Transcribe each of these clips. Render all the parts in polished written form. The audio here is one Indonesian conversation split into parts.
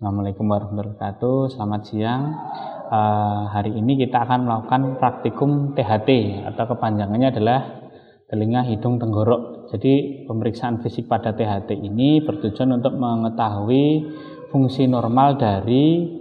Assalamualaikum warahmatullahi wabarakatuh. Selamat siang. Hari ini kita akan melakukan praktikum THT atau kepanjangannya adalah telinga, hidung, tenggorok. Jadi pemeriksaan fisik pada THT ini bertujuan untuk mengetahui fungsi normal dari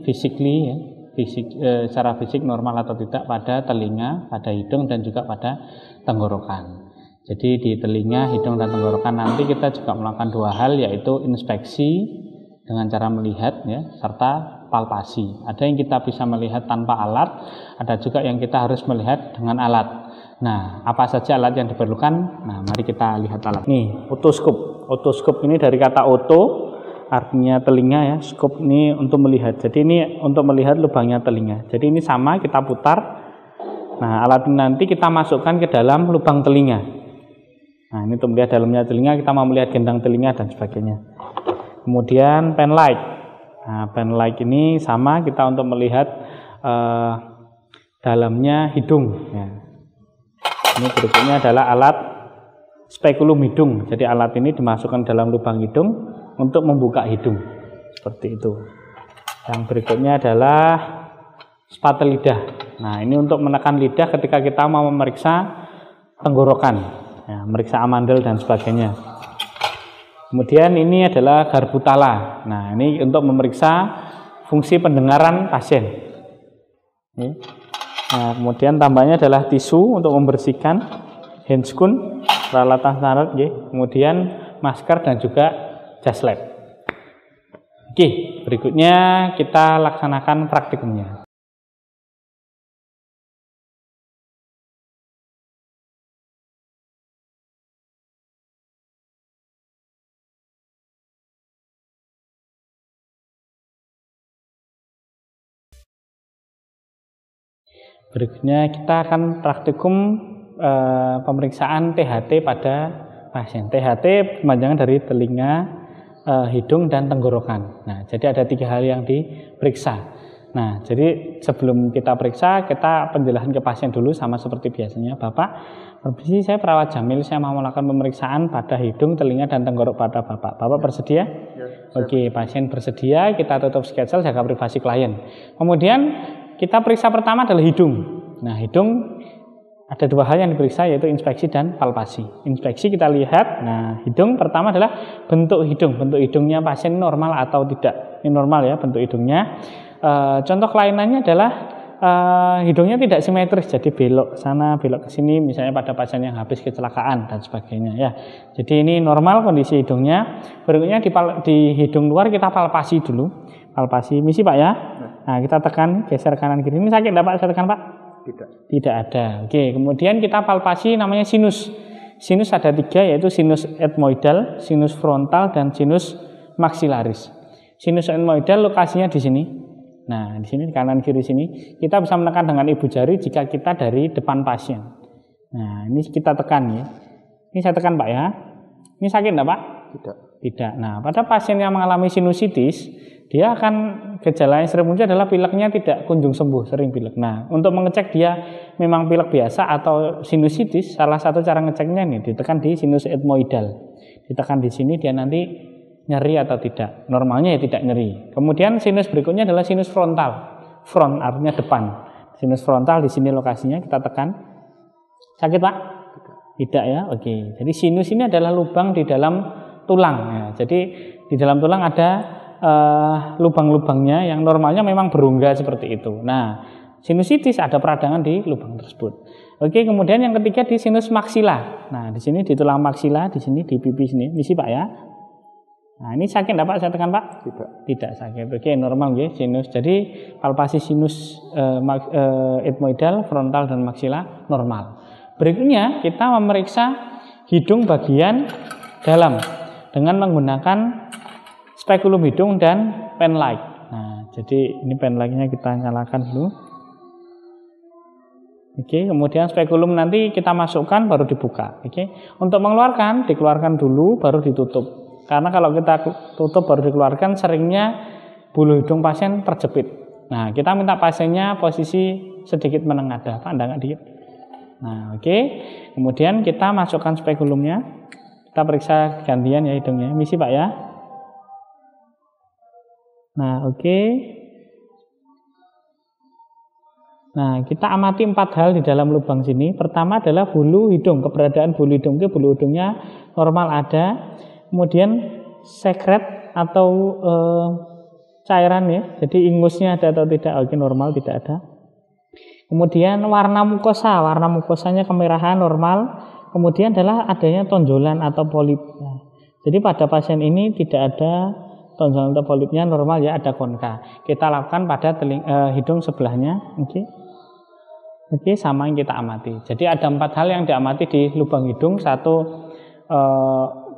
secara fisik normal atau tidak pada telinga, pada hidung dan juga pada tenggorokan. Jadi di telinga, hidung dan tenggorokan nanti kita juga melakukan dua hal, yaitu inspeksi dengan cara melihat ya, serta palpasi. Ada yang kita bisa melihat tanpa alat, ada juga yang kita harus melihat dengan alat. Nah, apa saja alat yang diperlukan? Nah, mari kita lihat alat. Nih, otoskop. Otoskop ini dari kata oto, artinya telinga ya. Skop ini untuk melihat. Jadi ini untuk melihat lubangnya telinga. Jadi ini sama, kita putar. Nah, alat ini nanti kita masukkan ke dalam lubang telinga. Nah, ini untuk melihat dalamnya telinga, kita mau melihat gendang telinga dan sebagainya. Kemudian pen light. Nah, pen light ini sama, kita untuk melihat dalamnya hidung. Ya. Ini berikutnya adalah alat spekulum hidung. Jadi alat ini dimasukkan dalam lubang hidung untuk membuka hidung. Seperti itu. Yang berikutnya adalah spatel lidah. Nah, ini untuk menekan lidah ketika kita mau memeriksa tenggorokan, ya, memeriksa amandel dan sebagainya. Kemudian ini adalah garbu tala. Nah, ini untuk memeriksa fungsi pendengaran pasien. Nah, kemudian tambahnya adalah tisu untuk membersihkan, handscoon, peralatan standar, kemudian masker dan juga jas lab. Oke, berikutnya kita laksanakan praktikumnya. Berikutnya kita akan praktikum pemeriksaan THT pada pasien. THT kepanjangan dari telinga, hidung dan tenggorokan. Nah, jadi ada 3 hal yang diperiksa. Nah, jadi sebelum kita periksa, kita penjelasan ke pasien dulu sama seperti biasanya. Bapak, permisi, saya perawat Jamil, saya mau melakukan pemeriksaan pada hidung, telinga dan tenggorok pada Bapak. Bapak bersedia? Ya. Oke, pasien bersedia, kita tutup schedule, jaga privasi klien. Kemudian kita periksa pertama adalah hidung. Nah, hidung ada 2 hal yang diperiksa, yaitu inspeksi dan palpasi. Inspeksi kita lihat, nah hidung pertama adalah bentuk hidung. Bentuk hidungnya pasien normal atau tidak. Ini normal ya bentuk hidungnya. Contoh kelainannya adalah hidungnya tidak simetris, jadi belok sana, belok ke sini, misalnya pada pasien yang habis kecelakaan dan sebagainya ya. Jadi ini normal kondisi hidungnya. Berikutnya di hidung luar kita palpasi dulu. Palpasi, misi Pak ya. Nah, kita tekan, geser kanan kiri. Ini sakit enggak Pak? Saya tekan Pak? Tidak. Tidak ada. Oke, kemudian kita palpasi namanya sinus. Sinus ada 3, yaitu sinus etmoidal, sinus frontal, dan sinus maxillaris. Sinus etmoidal lokasinya di sini. Nah, di sini kanan kiri sini. Kita bisa menekan dengan ibu jari jika kita dari depan pasien. Nah, ini kita tekan ya. Ini saya tekan Pak ya. Ini sakit enggak Pak? Tidak. Tidak. Nah, pada pasien yang mengalami sinusitis, dia akan gejala yang sering muncul adalah pileknya tidak kunjung sembuh, sering pilek. Nah, untuk mengecek dia memang pilek biasa atau sinusitis, salah satu cara ngeceknya nih, ditekan di sinus etmoidal. Ditekan di sini, dia nanti nyeri atau tidak. Normalnya ya tidak nyeri. Kemudian sinus berikutnya adalah sinus frontal. Front artinya depan. Sinus frontal di sini lokasinya, kita tekan. Sakit Pak? Tidak ya? Oke. Jadi sinus ini adalah lubang di dalam tulang. Ya, jadi di dalam tulang ada lubang-lubangnya yang normalnya memang berongga seperti itu. Nah, sinusitis ada peradangan di lubang tersebut. Oke, kemudian yang ketiga di sinus maksila. Nah, di sini di tulang maksila, di sini di pipi sini. Misi Pak ya. Nah, ini sakit enggak Pak? Saya tekan Pak? Tidak. Tidak sakit. Oke, normal ya sinus. Jadi palpasi sinus etmoidal, frontal dan maksila normal. Berikutnya kita memeriksa hidung bagian dalam dengan menggunakan spekulum hidung dan pen light. Nah, jadi ini pen lightnya kita nyalakan dulu. Oke, kemudian spekulum nanti kita masukkan baru dibuka. Oke, untuk mengeluarkan dikeluarkan dulu baru ditutup. Karena kalau kita tutup baru dikeluarkan, seringnya bulu hidung pasien terjepit. Nah, kita minta pasiennya posisi sedikit menengadah, pandangan dikit. Nah, oke. Kemudian kita masukkan spekulumnya. Kita periksa gantian ya hidungnya. Misi Pak ya. Nah, oke. Nah, kita amati 4 hal di dalam lubang sini. Pertama adalah bulu hidung, keberadaan bulu hidung. Bulu hidungnya normal ada. Kemudian sekret atau cairan ya. Jadi ingusnya ada atau tidak? Oke, normal, tidak ada. Kemudian warna mukosanya kemerahan normal. Kemudian adalah adanya tonjolan atau polip. Nah, jadi pada pasien ini tidak ada tonjolan atau polipnya, normal ya, ada konka. Kita lakukan pada hidung sebelahnya. Oke, sama yang kita amati. Jadi ada 4 hal yang diamati di lubang hidung. 1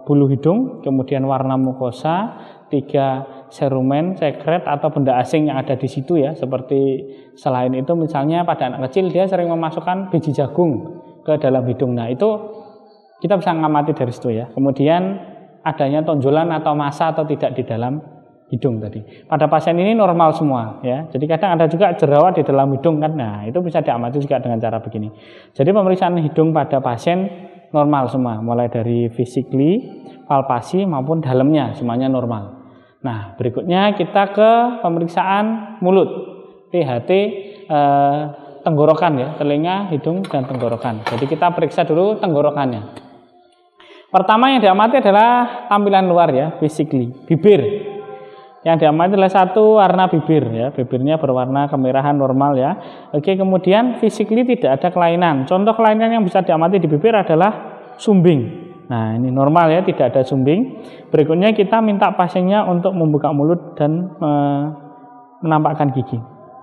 bulu hidung, kemudian warna mukosa, 3 serumen, sekret atau benda asing yang ada di situ ya. Seperti selain itu misalnya pada anak kecil dia sering memasukkan biji jagung ke dalam hidung. Nah, itu kita bisa mengamati dari situ ya. Kemudian adanya tonjolan atau massa atau tidak di dalam hidung tadi. Pada pasien ini normal semua ya. Jadi kadang ada juga jerawat di dalam hidung kan. Nah, itu bisa diamati juga dengan cara begini. Jadi pemeriksaan hidung pada pasien normal semua, mulai dari physically, palpasi maupun dalamnya semuanya normal. Nah, berikutnya kita ke pemeriksaan mulut. THT tenggorokan ya, telinga, hidung dan tenggorokan. Jadi kita periksa dulu tenggorokannya. Pertama yang diamati adalah tampilan luar ya, physically, bibir. Yang diamati adalah 1 warna bibir ya, bibirnya berwarna kemerahan normal ya. Oke, kemudian physically tidak ada kelainan. Contoh kelainan yang bisa diamati di bibir adalah sumbing. Nah, ini normal ya, tidak ada sumbing. Berikutnya kita minta pasiennya untuk membuka mulut dan menampakkan gigi.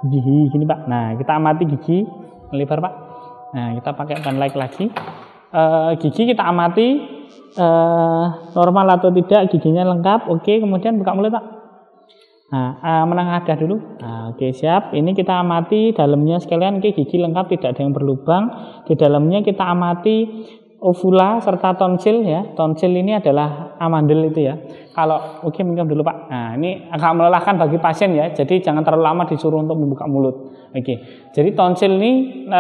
Gigi gini Pak. Nah, kita amati gigi melebar Pak. Nah, kita pakai penlight lagi. Gigi kita amati normal atau tidak, giginya lengkap. Oke, kemudian buka mulut Pak. Nah, menengadah dulu. Nah, oke, siap. Ini kita amati dalamnya sekalian. Oke, gigi lengkap, tidak ada yang berlubang. Di dalamnya kita amati ovula serta tonsil ya. Tonsil ini adalah amandel itu ya. Kalau oke, minum dulu Pak. Nah, ini agak melelahkan bagi pasien ya. Jadi jangan terlalu lama disuruh untuk membuka mulut. Oke. Jadi tonsil ini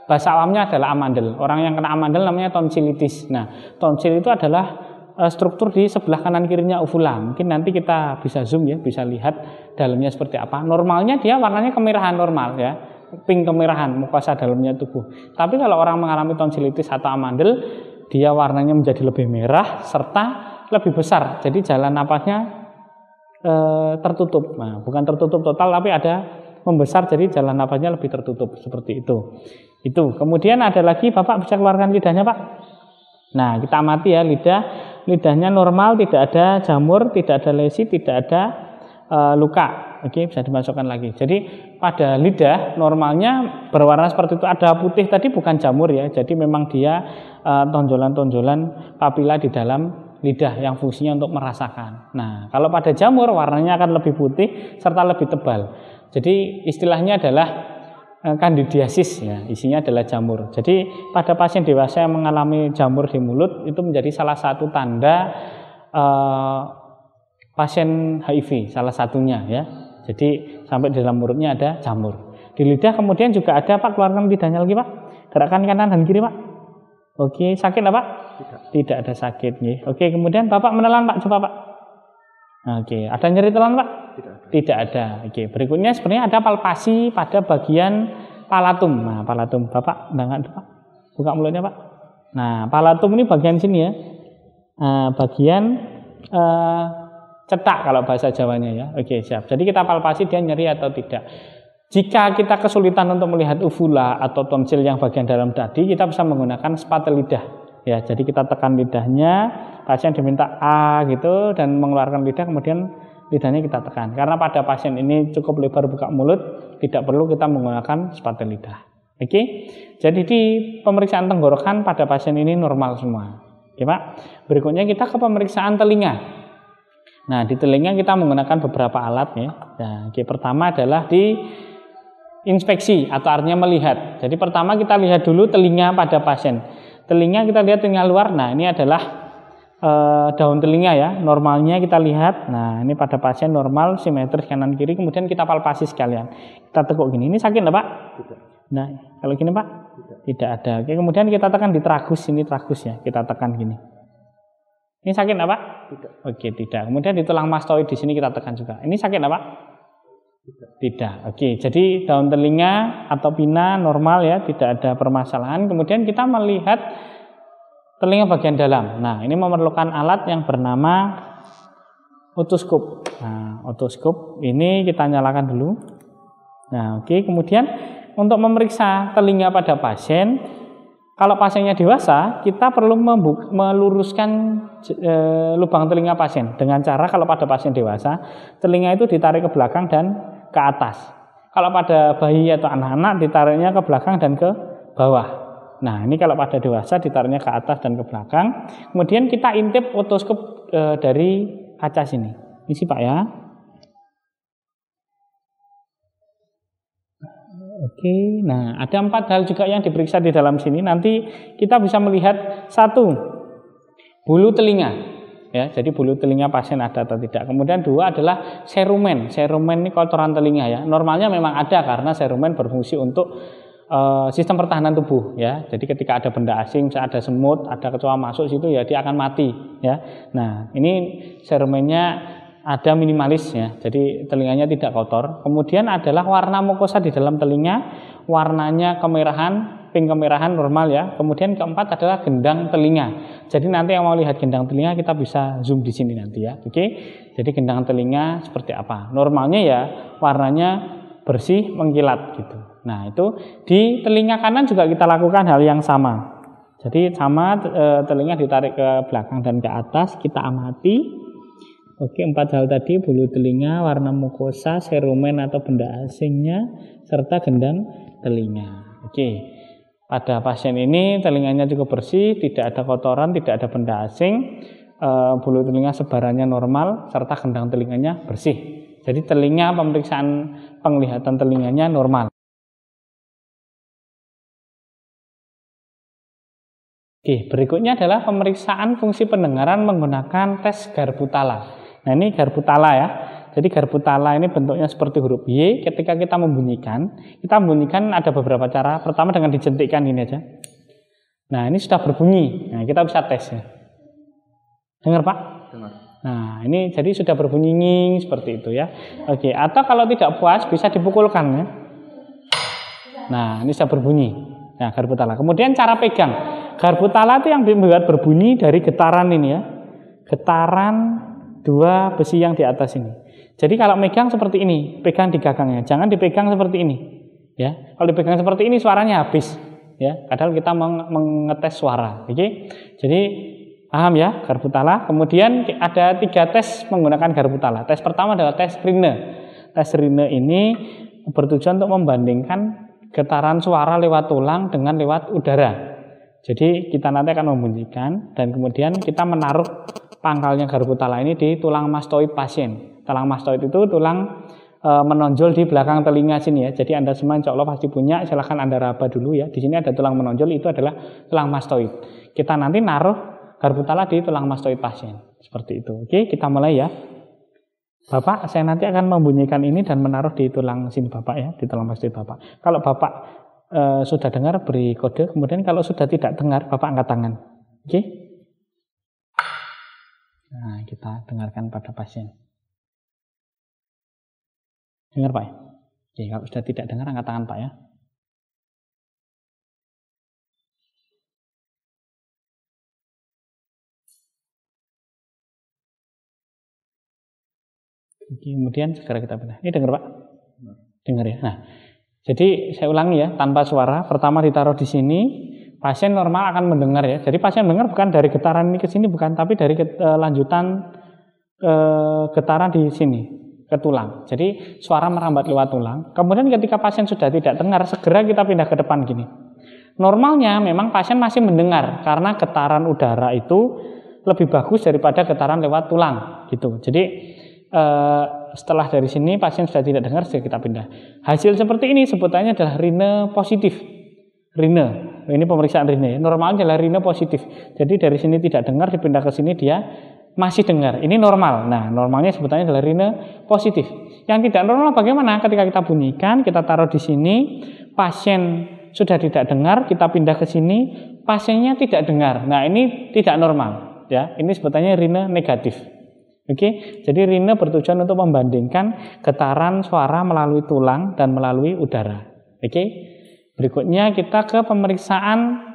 bahasa awamnya adalah amandel. Orang yang kena amandel namanya tonsilitis. Nah, tonsil itu adalah struktur di sebelah kanan kirinya ovula. Mungkin nanti kita bisa zoom ya, bisa lihat dalamnya seperti apa. Normalnya dia warnanya kemerahan normal ya, pink kemerahan mukosa dalamnya tubuh. Tapi kalau orang mengalami tonsilitis atau amandel, dia warnanya menjadi lebih merah serta lebih besar. Jadi jalan napasnya tertutup. Nah, bukan tertutup total tapi ada membesar, jadi jalan napasnya lebih tertutup seperti itu. Itu. Kemudian ada lagi, Bapak bisa keluarkan lidahnya Pak. Nah, kita amati ya lidahnya normal, tidak ada jamur, tidak ada lesi, tidak ada luka. Oke, bisa dimasukkan lagi. Jadi pada lidah normalnya berwarna seperti itu, ada putih tadi bukan jamur ya. Jadi memang dia tonjolan-tonjolan papila di dalam lidah yang fungsinya untuk merasakan. Nah, kalau pada jamur warnanya akan lebih putih serta lebih tebal. Jadi istilahnya adalah kandidiasis ya, isinya adalah jamur. Jadi pada pasien dewasa yang mengalami jamur di mulut itu menjadi salah satu tanda pasien HIV, salah satunya ya. Jadi sampai di dalam mulutnya ada jamur. Di lidah kemudian juga ada Pak, keluarkan lidahnya lagi Pak. Gerakan kanan dan kiri Pak. Oke, sakit apa Pak? Tidak ada sakit nih. Oke, kemudian Bapak menelan Pak, coba Pak. Oke, ada nyeri telan Pak? Tidak ada. Oke, berikutnya sebenarnya ada palpasi pada bagian palatum. Nah, palatum Bapak enggak Pak. Buka mulutnya Pak. Nah, palatum ini bagian sini ya. Bagian cetak kalau bahasa Jawanya ya. Oke, siap. Jadi kita palpasi dia nyeri atau tidak. Jika kita kesulitan untuk melihat uvula atau tonsil yang bagian dalam tadi, kita bisa menggunakan spatel lidah. Ya, jadi kita tekan lidahnya, pasien diminta A gitu dan mengeluarkan lidah, kemudian lidahnya kita tekan. Karena pada pasien ini cukup lebar buka mulut, tidak perlu kita menggunakan spatel lidah. Oke. Jadi di pemeriksaan tenggorokan pada pasien ini normal semua. Oke, Pak. Berikutnya kita ke pemeriksaan telinga. Nah, di telinga kita menggunakan beberapa alat ya. Nah, pertama adalah di inspeksi atau artinya melihat. Jadi pertama kita lihat dulu telinga pada pasien. Telinga kita lihat telinga luar. Nah, ini adalah daun telinga ya. Normalnya kita lihat. Nah, ini pada pasien normal, simetris kanan kiri. Kemudian kita palpasi sekalian. Kita tekuk gini. Ini sakit enggak Pak? Tidak. Nah, kalau gini Pak? Tidak ada. Oke, kemudian kita tekan di tragus. Ini tragus ya. Kita tekan gini. Ini sakit apa? Tidak. Oke, tidak. Kemudian di tulang mastoid di sini kita tekan juga. Ini sakit apa? Tidak. Oke, jadi daun telinga atau pina normal ya, tidak ada permasalahan. Kemudian kita melihat telinga bagian dalam. Nah, ini memerlukan alat yang bernama otoskop. Nah, otoskop ini kita nyalakan dulu. Nah, oke. Kemudian untuk memeriksa telinga pada pasien, kalau pasiennya dewasa, kita perlu meluruskan lubang telinga pasien dengan cara kalau pada pasien dewasa, telinga itu ditarik ke belakang dan ke atas. Kalau pada bayi atau anak-anak ditariknya ke belakang dan ke bawah. Nah, ini kalau pada dewasa ditariknya ke atas dan ke belakang. Kemudian kita intip otoskop dari kaca sini. Isi Pak ya. Oke, nah ada 4 hal juga yang diperiksa di dalam sini. Nanti kita bisa melihat 1, bulu telinga, ya. Jadi bulu telinga pasien ada atau tidak. Kemudian 2 adalah serumen. Serumen ini kotoran telinga ya. Normalnya memang ada karena serumen berfungsi untuk sistem pertahanan tubuh, ya. Jadi ketika ada benda asing, misalnya ada semut, ada kecoa masuk situ, ya dia akan mati, ya. Nah ini serumennya ada minimalis ya, jadi telinganya tidak kotor. Kemudian adalah warna mukosa di dalam telinga, warnanya kemerahan, pink kemerahan normal ya. Kemudian keempat adalah gendang telinga. Jadi nanti yang mau lihat gendang telinga kita bisa zoom di sini nanti ya. Oke. Jadi gendang telinga seperti apa? Normalnya ya warnanya bersih mengkilat gitu. Nah itu di telinga kanan juga kita lakukan hal yang sama. Jadi sama telinga ditarik ke belakang dan ke atas, kita amati. Oke, 4 hal tadi, bulu telinga, warna mukosa, serumen atau benda asingnya, serta gendang telinga. Oke, pada pasien ini telinganya cukup bersih, tidak ada kotoran, tidak ada benda asing, bulu telinga sebarannya normal, serta gendang telinganya bersih. Jadi telinga, pemeriksaan penglihatan telinganya normal. Oke, berikutnya adalah pemeriksaan fungsi pendengaran menggunakan tes Garbutala. Nah ini Garbutala ya. Jadi Garbutala ini bentuknya seperti huruf Y. Ketika kita membunyikan ada beberapa cara. Pertama dengan dijentikkan ini aja. Nah ini sudah berbunyi. Nah kita bisa tes ya. Dengar Pak? Dengar. Nah ini jadi sudah berbunyi nging seperti itu ya. Oke. Atau kalau tidak puas bisa dipukulkan ya. Nah ini sudah berbunyi. Nah Garbutala. Kemudian cara pegang. Garbutala itu yang membuat berbunyi dari getaran ini ya. Getaran 2 besi yang di atas ini. Jadi kalau megang seperti ini, pegang di gagangnya, jangan dipegang seperti ini, ya. Kalau dipegang seperti ini suaranya habis, ya. Padahal kita mengetes suara, oke? Jadi paham ya Garbutala. Kemudian ada 3 tes menggunakan Garbutala. Tes pertama adalah tes Rine. Tes Rine ini bertujuan untuk membandingkan getaran suara lewat tulang dengan lewat udara. Jadi kita nanti akan membunyikan dan kemudian kita menaruh pangkalnya Garbutala ini di tulang mastoid pasien. Tulang mastoid itu tulang menonjol di belakang telinga sini ya. Jadi Anda semua insya Allah pasti punya, silahkan Anda raba dulu ya. Di sini ada tulang menonjol, itu adalah tulang mastoid. Kita nanti naruh Garbutala di tulang mastoid pasien. Seperti itu. Oke, kita mulai ya. Bapak, saya nanti akan membunyikan ini dan menaruh di tulang sini Bapak ya, di tulang mastoid Bapak. Kalau Bapak sudah dengar beri kode, kemudian kalau sudah tidak dengar Bapak angkat tangan. Oke? Nah, kita dengarkan pada pasien. Dengar Pak ya? Oke, kalau sudah tidak dengar angkat tangan Pak ya. Oke, kemudian segera kita pindah. Ini dengar Pak? Dengar ya. Nah, jadi saya ulangi ya, tanpa suara. Pertama ditaruh di sini, pasien normal akan mendengar ya. Jadi pasien mendengar bukan dari getaran ini ke sini bukan, tapi dari lanjutan getaran di sini ke tulang. Jadi suara merambat lewat tulang. Kemudian ketika pasien sudah tidak dengar, segera kita pindah ke depan gini. Normalnya memang pasien masih mendengar karena getaran udara itu lebih bagus daripada getaran lewat tulang gitu. Jadi setelah dari sini pasien sudah tidak dengar, sudah kita pindah. Hasil seperti ini sebutannya adalah Rine positif. Rine, ini pemeriksaan Rine. Normalnya adalah Rine positif. Jadi dari sini tidak dengar, dipindah ke sini dia masih dengar. Ini normal. Nah, normalnya sebutannya adalah Rine positif. Yang tidak normal bagaimana? Ketika kita bunyikan, kita taruh di sini, pasien sudah tidak dengar, kita pindah ke sini, pasiennya tidak dengar. Nah, ini tidak normal. ya. Ini sebutannya Rine negatif. Oke, jadi Rine bertujuan untuk membandingkan getaran suara melalui tulang dan melalui udara. Oke, berikutnya kita ke pemeriksaan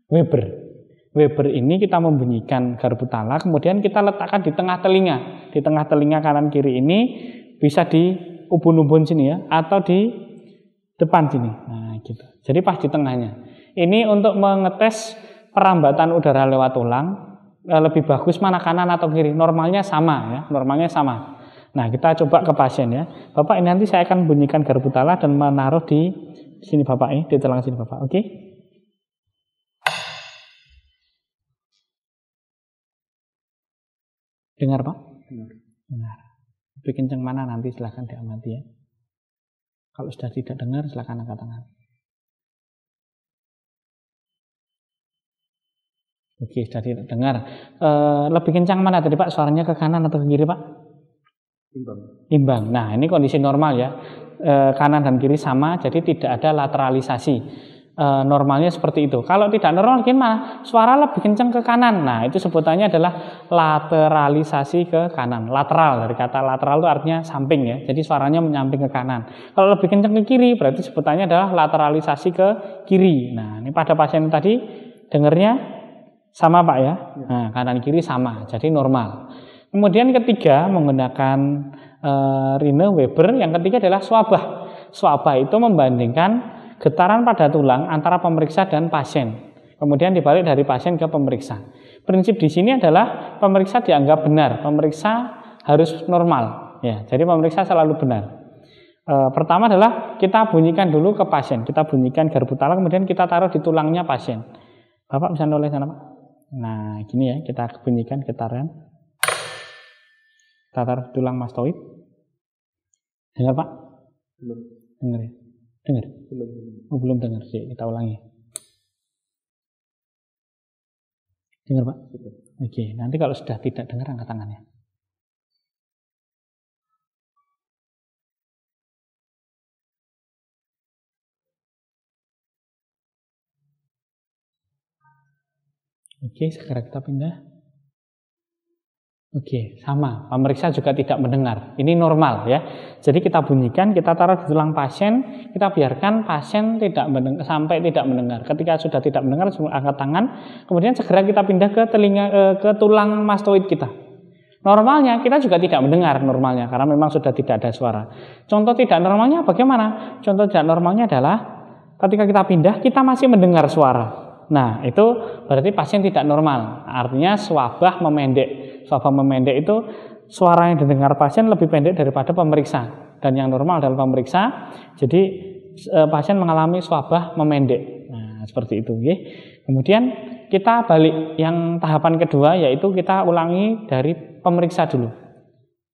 Weber. Weber ini kita membunyikan garpu tala, kemudian kita letakkan di tengah telinga. Di tengah telinga kanan kiri ini bisa di ubun-ubun sini ya, atau di depan sini. Nah, gitu. Jadi pas di tengahnya. Ini untuk mengetes perambatan udara lewat tulang. Lebih bagus mana kanan atau kiri, normalnya sama ya, normalnya sama. Nah, kita coba ke pasien ya. Bapak, ini nanti saya akan bunyikan garpu tala dan menaruh di sini Bapak ini, di tulang sini Bapak. Oke? Dengar Pak? Dengar. Lebih kencang mana nanti silahkan diamati ya. Kalau sudah tidak dengar silahkan angkat tangan. Oke, sudah tidak dengar. Lebih kencang mana tadi Pak? Suaranya ke kanan atau ke kiri Pak? Imbang. Nah, ini kondisi normal ya. Kanan dan kiri sama, jadi tidak ada lateralisasi. Normalnya seperti itu. Kalau tidak normal gimana? Suara lebih kencang ke kanan. Nah, itu sebutannya adalah lateralisasi ke kanan. Lateral, dari kata lateral itu artinya samping ya. Jadi suaranya menyamping ke kanan. Kalau lebih kencang ke kiri, berarti sebutannya adalah lateralisasi ke kiri. Nah, ini pada pasien tadi dengarnya sama Pak ya, nah, kanan kiri sama, jadi normal. Kemudian ketiga menggunakan Rine Weber, yang ketiga adalah swabah. Swabah itu membandingkan getaran pada tulang antara pemeriksa dan pasien. Kemudian dibalik dari pasien ke pemeriksa. Prinsip di sini adalah pemeriksa dianggap benar, pemeriksa harus normal. Ya, jadi pemeriksa selalu benar. Pertama adalah kita bunyikan dulu ke pasien, kita bunyikan garpu tala, kemudian kita taruh di tulangnya pasien. Bapak bisa noleh sana Pak. Nah, gini ya, kita bunyikan getaran. Kita taruh tulang mastoid. Dengar Pak? Belum. Dengar ya? Dengar? Belum. Oh, belum dengar sih, kita ulangi. Dengar Pak? Betul. Oke, nanti kalau sudah tidak dengar angkat tangannya. Oke, sekarang kita pindah. Oke, sama. Pemeriksa juga tidak mendengar. Ini normal ya. Jadi kita bunyikan, kita taruh di tulang pasien, kita biarkan pasien tidak mendengar, sampai tidak mendengar. Ketika sudah tidak mendengar, angkat tangan. Kemudian segera kita pindah ke telinga, ke tulang mastoid kita. Normalnya kita juga tidak mendengar normalnya karena memang sudah tidak ada suara. Contoh tidak normalnya bagaimana? Contoh tidak normalnya adalah ketika kita pindah, kita masih mendengar suara. Nah, itu berarti pasien tidak normal. Artinya swabah memendek. Swabah memendek itu suara yang didengar pasien lebih pendek daripada pemeriksa. Dan yang normal adalah pemeriksa. Jadi pasien mengalami swabah memendek. Nah, seperti itu. Ya. Kemudian kita balik yang tahapan kedua, yaitu kita ulangi dari pemeriksa dulu.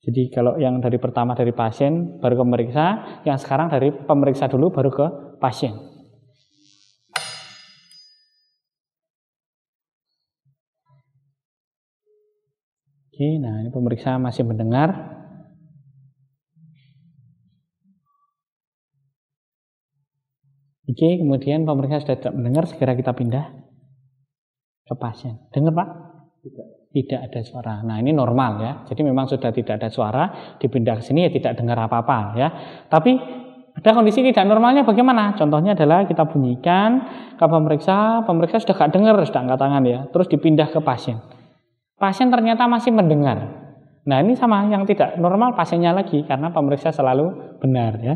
Jadi kalau yang dari pertama dari pasien baru ke pemeriksa, yang sekarang dari pemeriksa dulu baru ke pasien. Oke, nah ini pemeriksa masih mendengar. Oke, kemudian pemeriksa sudah tidak mendengar, segera kita pindah ke pasien. Dengar Pak? Tidak ada suara. Nah ini normal ya. Jadi memang sudah tidak ada suara, dipindah ke sini ya tidak dengar apa-apa ya. Tapi ada kondisi tidak normalnya bagaimana? Contohnya adalah kita bunyikan ke pemeriksa, pemeriksa sudah gak dengar, sudah angkat tangan ya. Terus dipindah ke pasien. Pasien ternyata masih mendengar. Nah ini sama, yang tidak normal pasiennya lagi karena pemeriksa selalu benar ya.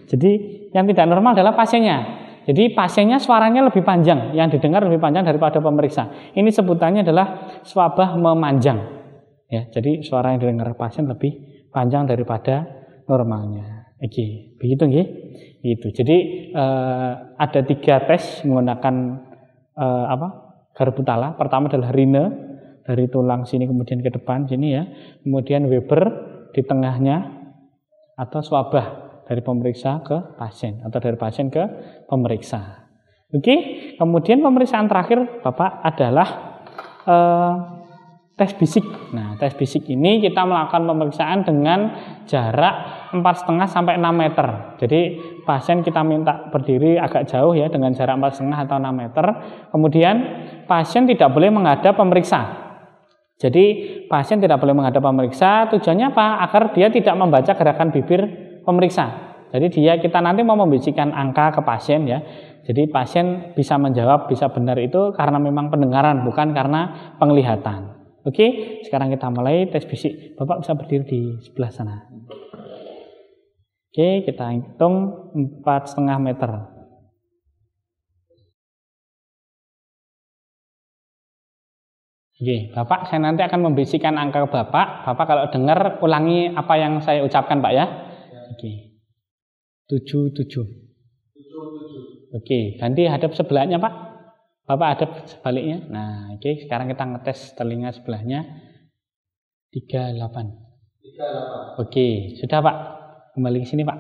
Jadi yang tidak normal adalah pasiennya. Jadi pasiennya suaranya lebih panjang, yang didengar lebih panjang daripada pemeriksa. Ini sebutannya adalah swabah memanjang. Ya, jadi suara yang didengar pasien lebih panjang daripada normalnya. Oke, begitu nggih? Itu. Jadi ada 3 tes menggunakan garpu tala. Pertama adalah Rine dari tulang sini kemudian ke depan sini ya. Kemudian Weber di tengahnya, atau swabah dari pemeriksa ke pasien atau dari pasien ke pemeriksa. Oke, kemudian pemeriksaan terakhir Bapak adalah tes bisik. Nah, tes bisik ini kita melakukan pemeriksaan dengan jarak 4,5 sampai 6 meter. Jadi pasien kita minta berdiri agak jauh ya dengan jarak 4,5 atau 6 meter. Kemudian pasien tidak boleh menghadap pemeriksa. Jadi pasien tidak boleh menghadap pemeriksa. Tujuannya apa? Agar dia tidak membaca gerakan bibir pemeriksa. Jadi kita nanti mau membisikkan angka ke pasien ya. Jadi pasien bisa menjawab, bisa benar itu karena memang pendengaran, bukan karena penglihatan. Oke, sekarang kita mulai tes bisik. Bapak bisa berdiri di sebelah sana. Oke, kita hitung 4,5 meter. Oke, Bapak saya nanti akan membisikkan angka ke Bapak. Bapak kalau dengar ulangi apa yang saya ucapkan Pak ya. Oke. 77. Oke, ganti hadap sebelahnya Pak. Bapak hadap sebaliknya. Nah, oke, sekarang kita ngetes telinga sebelahnya. 38. Oke, sudah Pak. Kembali ke sini Pak.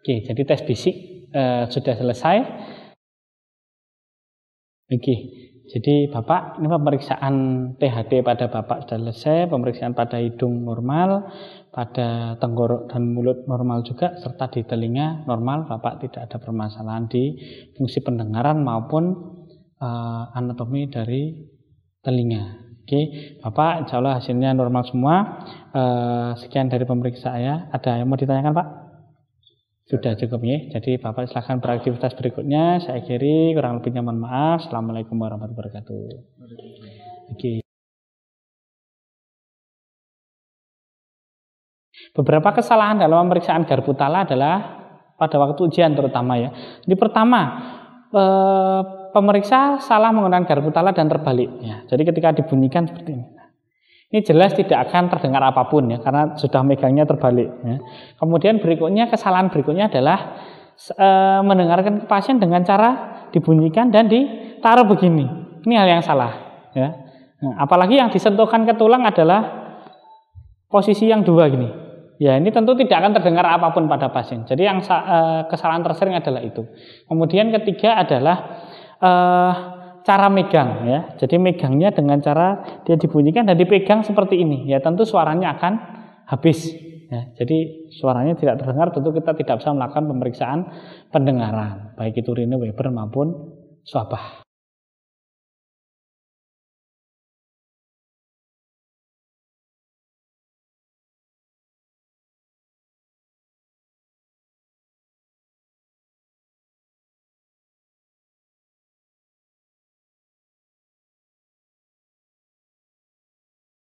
Oke, jadi tes bisik sudah selesai. Oke, jadi Bapak ini pemeriksaan THT pada Bapak sudah selesai. Pemeriksaan pada hidung normal, pada tenggorok dan mulut normal juga, serta di telinga normal. Bapak tidak ada permasalahan di fungsi pendengaran maupun anatomi dari telinga. Oke, Bapak insya Allah hasilnya normal semua. Sekian dari pemeriksaan saya. Ada yang mau ditanyakan Pak? Sudah cukup ya. Jadi Bapak silahkan beraktivitas berikutnya. Saya akhiri, kurang lebihnya mohon maaf. Assalamualaikum warahmatullahi wabarakatuh. Oke. Beberapa kesalahan dalam pemeriksaan garpu tala adalah pada waktu ujian terutama ya. Ini pertama, pemeriksa salah menggunakan garpu tala dan terbalik ya. Jadi ketika dibunyikan seperti ini. Ini jelas tidak akan terdengar apapun ya, karena sudah megangnya terbalik ya. Kemudian berikutnya, kesalahan berikutnya adalah mendengarkan ke pasien dengan cara dibunyikan dan ditaruh begini. Ini hal yang salah ya. Nah, apalagi yang disentuhkan ke tulang adalah posisi yang dua gini. Ya, ini tentu tidak akan terdengar apapun pada pasien. Jadi yang kesalahan tersering adalah itu. Kemudian ketiga adalah cara megang ya. Jadi megangnya dengan cara dia dibunyikan dan dipegang seperti ini. Ya tentu suaranya akan habis. Ya, jadi suaranya tidak terdengar, tentu kita tidak bisa melakukan pemeriksaan pendengaran, baik itu Rhino Weber maupun Swabah.